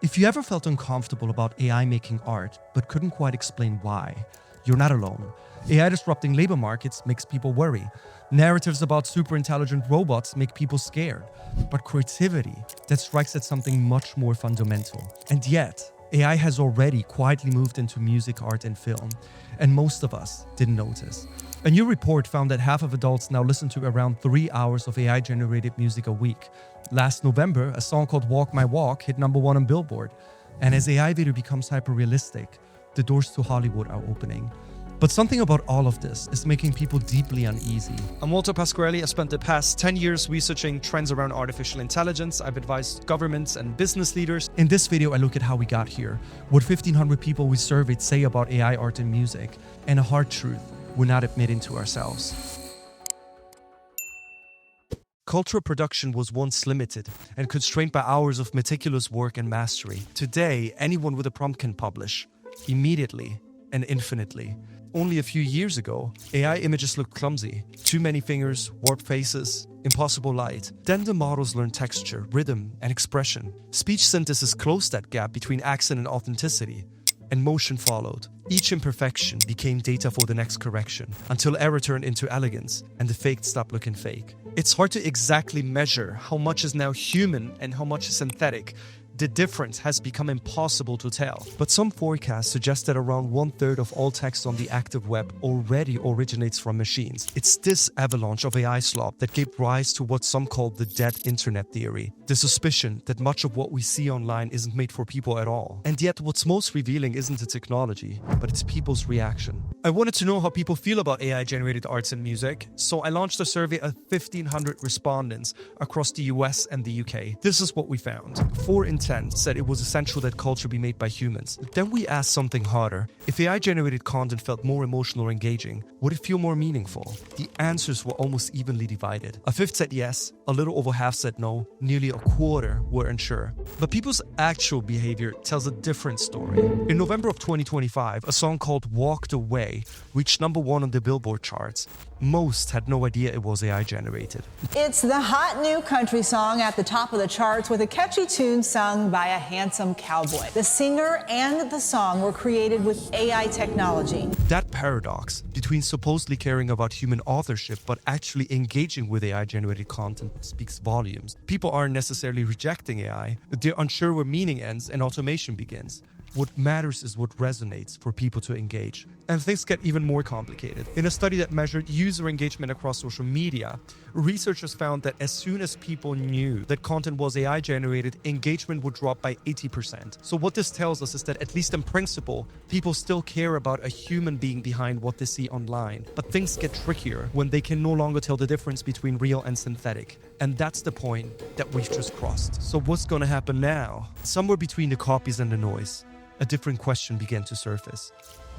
If you ever felt uncomfortable about AI making art but couldn't quite explain why, you're not alone. AI disrupting labor markets makes people worry. Narratives about super intelligent robots make people scared. But creativity, that strikes at something much more fundamental. And yet, AI has already quietly moved into music, art, and film, and most of us didn't notice. A new report found that half of adults now listen to around 3 hours of AI-generated music a week. Last November, a song called Walk My Walk hit #1 on Billboard. And as AI video becomes hyper-realistic, the doors to Hollywood are opening. But something about all of this is making people deeply uneasy. I'm Walter Pasquarelli. I spent the past 10 years researching trends around artificial intelligence. I've advised governments and business leaders. In this video, I look at how we got here, what 1,500 people we surveyed say about AI art and music, and a hard truth we're not admitting to ourselves. Cultural production was once limited and constrained by hours of meticulous work and mastery. Today, anyone with a prompt can publish, immediately and infinitely. Only a few years ago, AI images looked clumsy. Too many fingers, warped faces, impossible light. Then the models learned texture, rhythm, and expression. Speech synthesis closed that gap between accent and authenticity, and motion followed. Each imperfection became data for the next correction, until error turned into elegance, and the faked stopped looking fake. It's hard to exactly measure how much is now human and how much is synthetic. The difference has become impossible to tell. But some forecasts suggest that around 1/3 of all text on the active web already originates from machines. It's this avalanche of AI slop that gave rise to what some call the dead internet theory. The suspicion that much of what we see online isn't made for people at all. And yet what's most revealing isn't the technology, but it's people's reaction. I wanted to know how people feel about AI-generated arts and music, so I launched a survey of 1,500 respondents across the US and the UK. This is what we found. 4 in 10 said it was essential that culture be made by humans. Then we asked something harder. If AI-generated content felt more emotional or engaging, would it feel more meaningful? The answers were almost evenly divided. A fifth said yes, a little over half said no, nearly a quarter were unsure. But people's actual behavior tells a different story. In November of 2025, a song called Walked Away reached #1 on the Billboard charts. Most had no idea it was AI-generated. It's the hot new country song at the top of the charts with a catchy tune sung by a handsome cowboy. The singer and the song were created with AI technology. That paradox between supposedly caring about human authorship but actually engaging with AI-generated content speaks volumes. People aren't necessarily rejecting AI, they're unsure where meaning ends and automation begins. What matters is what resonates for people to engage. And things get even more complicated. In a study that measured user engagement across social media, researchers found that as soon as people knew that content was AI generated, engagement would drop by 80%. So what this tells us is that at least in principle, people still care about a human being behind what they see online. But things get trickier when they can no longer tell the difference between real and synthetic. And that's the point that we've just crossed. So what's gonna happen now? Somewhere between the copies and the noise, a different question began to surface.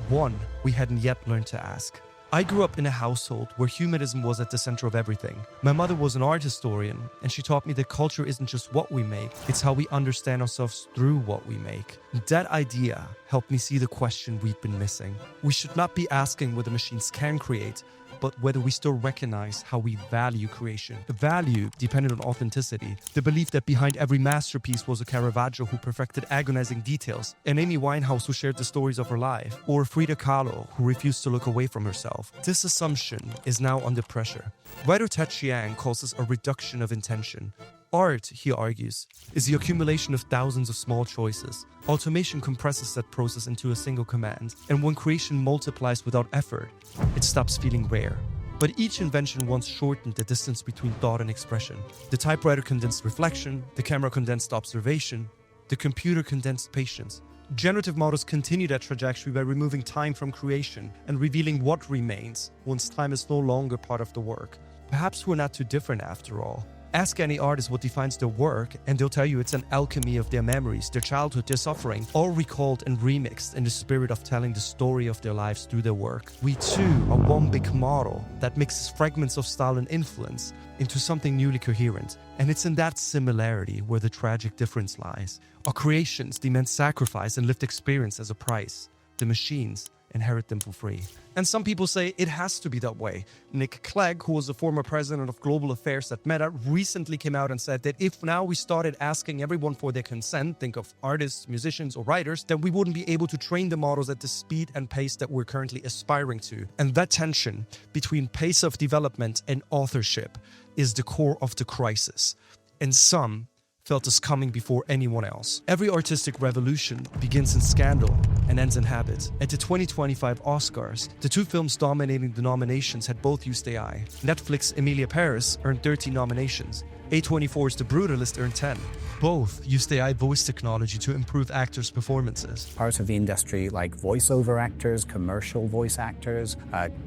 One we hadn't yet learned to ask. I grew up in a household where humanism was at the center of everything. My mother was an art historian, and she taught me that culture isn't just what we make, it's how we understand ourselves through what we make. That idea helped me see the question we've been missing. We should not be asking whether machines can create, but whether we still recognize how we value creation. The value depended on authenticity. The belief that behind every masterpiece was a Caravaggio who perfected agonizing details, an Amy Winehouse who shared the stories of her life, or Frida Kahlo who refused to look away from herself. This assumption is now under pressure. Writer Ted Chiang calls this a reduction of intention. Art, he argues, is the accumulation of thousands of small choices. Automation compresses that process into a single command, and when creation multiplies without effort, it stops feeling rare. But each invention once shortened the distance between thought and expression. The typewriter condensed reflection, the camera condensed observation, the computer condensed patience. Generative models continue that trajectory by removing time from creation and revealing what remains once time is no longer part of the work. Perhaps we're not too different after all. Ask any artist what defines their work, and they'll tell you it's an alchemy of their memories, their childhood, their suffering, all recalled and remixed in the spirit of telling the story of their lives through their work. We too are one big model that mixes fragments of style and influence into something newly coherent. And it's in that similarity where the tragic difference lies. Our creations demand sacrifice and lived experience as a price. The machines inherit them for free. And some people say it has to be that way. Nick Clegg, who was the former president of global affairs at Meta, recently came out and said that if now we started asking everyone for their consent, think of artists, musicians, or writers, then we wouldn't be able to train the models at the speed and pace that we're currently aspiring to. And that tension between pace of development and authorship is the core of the crisis. And some felt this coming before anyone else. Every artistic revolution begins in scandal and ends in habit. At the 2025 Oscars, the two films dominating the nominations had both used AI. Netflix's Emilia Paris earned 13 nominations. A24's The Brutalist earned 10. Both used AI voice technology to improve actors' performances. Parts of the industry like voiceover actors, commercial voice actors,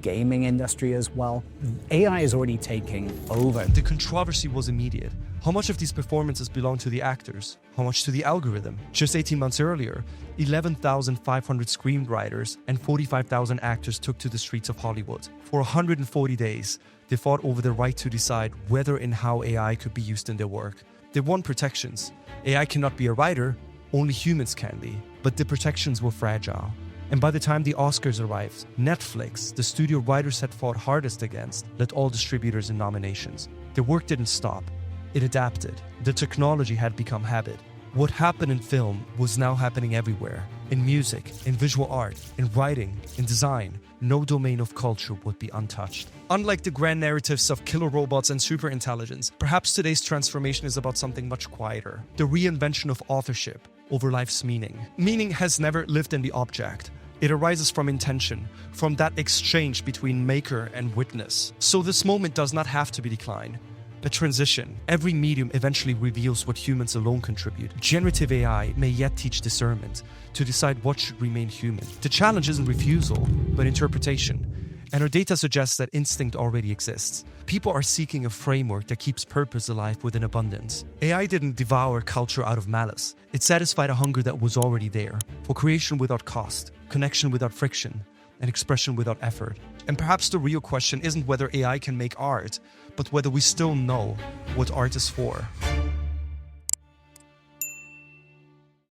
gaming industry as well. AI is already taking over. The controversy was immediate. How much of these performances belong to the actors? How much to the algorithm? Just 18 months earlier, 11,500 screenwriters and 45,000 actors took to the streets of Hollywood. For 140 days, they fought over the right to decide whether and how AI could be used in their work. They won protections. AI cannot be a writer, only humans can be. But the protections were fragile. And by the time the Oscars arrived, Netflix, the studio writers had fought hardest against, led all distributors in nominations. Their work didn't stop. It adapted. The technology had become habit. What happened in film was now happening everywhere. In music, in visual art, in writing, in design, no domain of culture would be untouched. Unlike the grand narratives of killer robots and superintelligence, perhaps today's transformation is about something much quieter. The reinvention of authorship over life's meaning. Meaning has never lived in the object. It arises from intention, from that exchange between maker and witness. So this moment does not have to be decline. A transition. Every medium eventually reveals what humans alone contribute. Generative AI may yet teach discernment to decide what should remain human. The challenge isn't refusal, but interpretation. And our data suggests that instinct already exists. People are seeking a framework that keeps purpose alive within abundance. AI didn't devour culture out of malice. It satisfied a hunger that was already there, for creation without cost, connection without friction, and expression without effort. And perhaps the real question isn't whether AI can make art, but whether we still know what art is for.